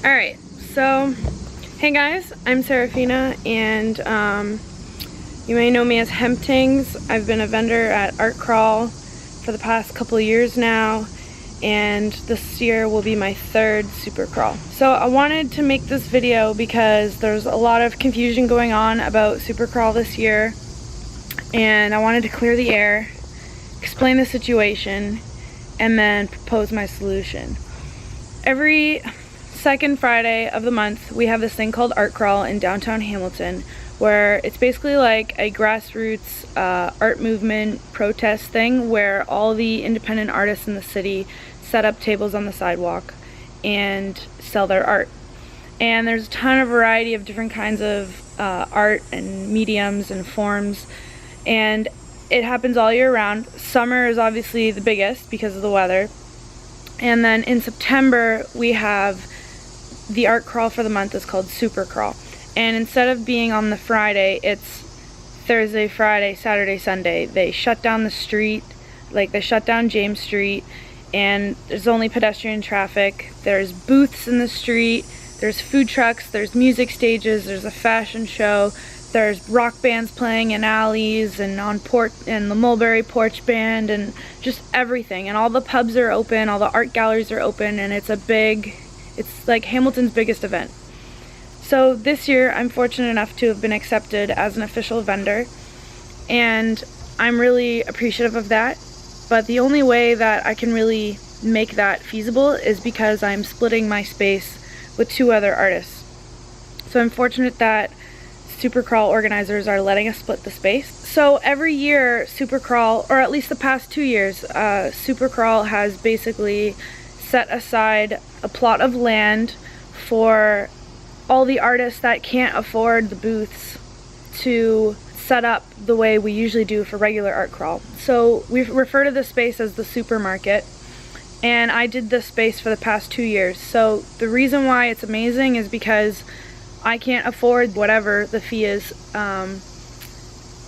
Alright, so hey guys, I'm Serafina, and you may know me as Hemptings. I've been a vendor at Art Crawl for the past couple of years now, and this year will be my third Super Crawl. So I wanted to make this video because there's a lot of confusion going on about Super Crawl this year, and I wanted to clear the air, explain the situation, and then propose my solution. Every second Friday of the month, we have this thing called Art Crawl in downtown Hamilton, where it's basically like a grassroots art movement protest thing where all the independent artists in the city set up tables on the sidewalk and sell their art. And there's a ton of variety of different kinds of art and mediums and forms, and it happens all year round. Summer is obviously the biggest because of the weather, and then in September we have the Art Crawl for the month is called Super Crawl. And instead of being on the Friday, it's Thursday, Friday, Saturday, Sunday. They shut down the street, like they shut down James Street, and there's only pedestrian traffic. There's booths in the street, there's food trucks, there's music stages, there's a fashion show, there's rock bands playing in alleys and on and the Mulberry Porch Band, and just everything. And all the pubs are open, all the art galleries are open, and it's like Hamilton's biggest event. So this year I'm fortunate enough to have been accepted as an official vendor, and I'm really appreciative of that. But the only way that I can really make that feasible is because I'm splitting my space with two other artists. So I'm fortunate that Super Crawl organizers are letting us split the space. So every year Super Crawl, or at least the past 2 years, Super Crawl has basically set aside a plot of land for all the artists that can't afford the booths to set up the way we usually do for regular Art Crawl. So we refer to this space as the supermarket, and I did this space for the past 2 years. So the reason why it's amazing is because I can't afford whatever the fee is as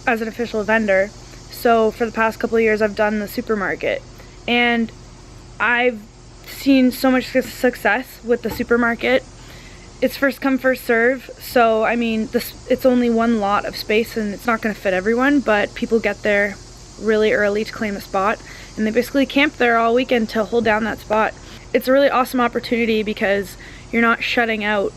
an official vendor. So for the past couple of years I've done the supermarket, and I've seen so much success with the supermarket. It's first come, first serve, so I mean it's only one lot of space and it's not going to fit everyone, but people get there really early to claim a spot, and they basically camp there all weekend to hold down that spot. It's a really awesome opportunity because you're not shutting out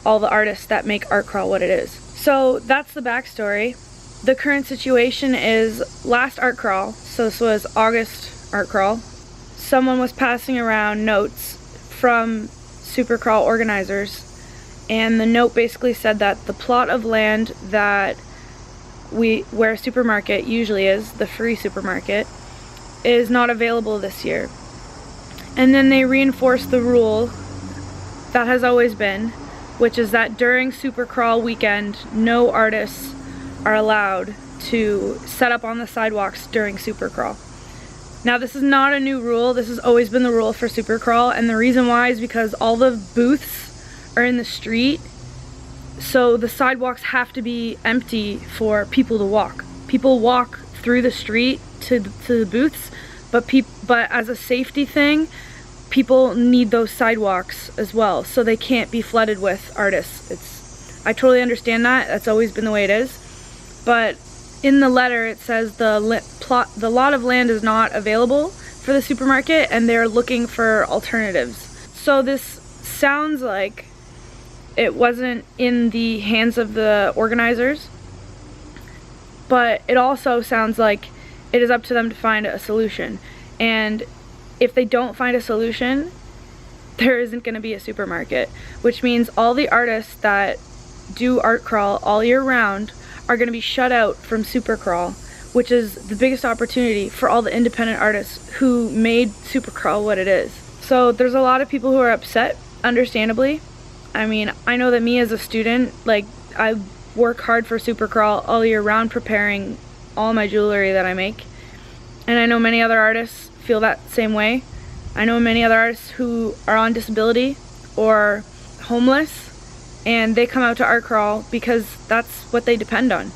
all the artists that make Art Crawl what it is. So that's the backstory. The current situation is last Art Crawl, so this was August Art Crawl, someone was passing around notes from Super Crawl organizers, and the note basically said that the plot of land that where a supermarket usually is, the free supermarket, is not available this year. And then they reinforced the rule that has always been, which is that during Super Crawl weekend, no artists are allowed to set up on the sidewalks during Super Crawl. Now this is not a new rule, this has always been the rule for Super Crawl, and the reason why is because all the booths are in the street, so the sidewalks have to be empty for people to walk. People walk through the street to the booths, but as a safety thing, people need those sidewalks as well, so they can't be flooded with artists. I totally understand that, that's always been the way it is, but in the letter it says the lot of land is not available for the supermarket and they're looking for alternatives. So this sounds like it wasn't in the hands of the organizers, but it also sounds like it is up to them to find a solution. And if they don't find a solution, there isn't going to be a supermarket, which means all the artists that do Art Crawl all year round are going to be shut out from Super Crawl, which is the biggest opportunity for all the independent artists who made Super Crawl what it is. So there's a lot of people who are upset, understandably. I mean, I know that me as a student, like, I work hard for Super Crawl all year round preparing all my jewelry that I make, and I know many other artists feel that same way. I know many other artists who are on disability or homeless, and they come out to Art Crawl because that's what they depend on.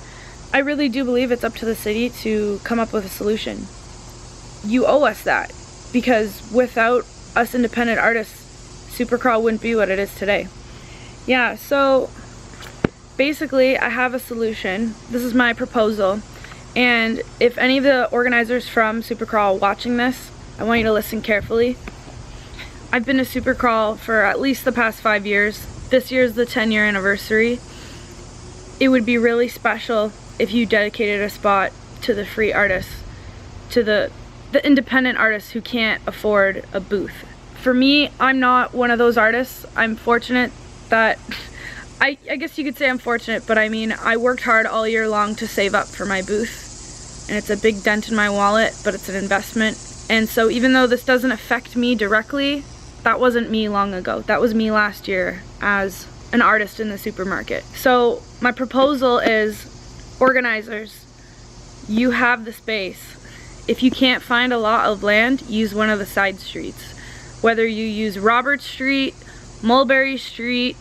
I really do believe it's up to the city to come up with a solution. You owe us that, because without us independent artists Supercrawl wouldn't be what it is today. Yeah, so basically I have a solution. This is my proposal, and if any of the organizers from Supercrawl are watching this, I want you to listen carefully. I've been to Supercrawl for at least the past 5 years. This year's the 10-year anniversary. It would be really special if you dedicated a spot to the free artists, to the independent artists who can't afford a booth. For me, I'm not one of those artists. I'm fortunate that, I guess you could say I'm fortunate, but I mean, I worked hard all year long to save up for my booth, and it's a big dent in my wallet, but it's an investment. And so even though this doesn't affect me directly, that wasn't me long ago. That was me last year as an artist in the supermarket. So my proposal is, organizers, you have the space. If you can't find a lot of land, use one of the side streets. Whether you use Robert Street, Mulberry Street,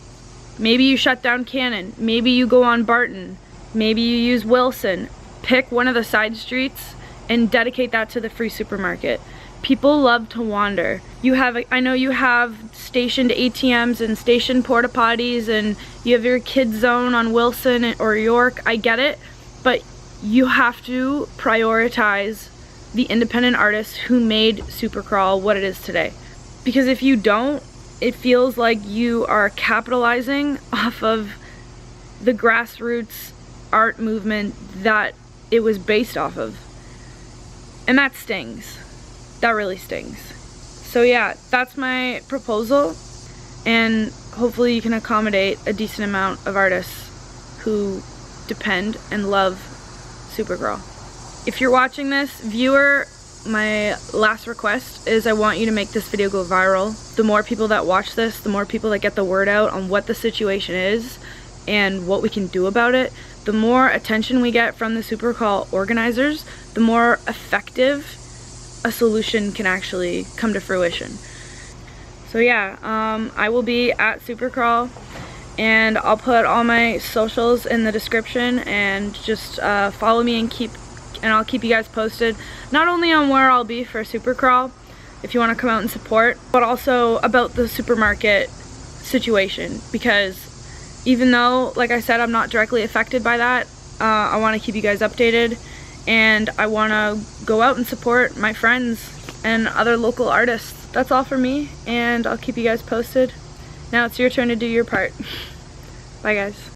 maybe you shut down Cannon, maybe you go on Barton, maybe you use Wilson. Pick one of the side streets and dedicate that to the free supermarket. People love to wander. I know you have stationed ATMs and stationed porta potties, and you have your kids zone on Wilson or York. I get it, but you have to prioritize the independent artists who made Supercrawl what it is today. Because if you don't, it feels like you are capitalizing off of the grassroots art movement that it was based off of. And that stings. That really stings. So yeah, that's my proposal, and hopefully you can accommodate a decent amount of artists who depend and love Supercrawl. If you're watching this, viewer, my last request is I want you to make this video go viral. The more people that watch this, the more people that get the word out on what the situation is and what we can do about it, the more attention we get from the Supercrawl organizers, the more effective a solution can actually come to fruition. So yeah, I will be at Supercrawl, and I'll put all my socials in the description, and just follow me and I'll keep you guys posted, not only on where I'll be for Supercrawl, if you want to come out and support, but also about the supermarket situation, because even though, like I said, I'm not directly affected by that, I want to keep you guys updated, and I want to go out and support my friends and other local artists. That's all for me, and I'll keep you guys posted. Now it's your turn to do your part. Bye guys.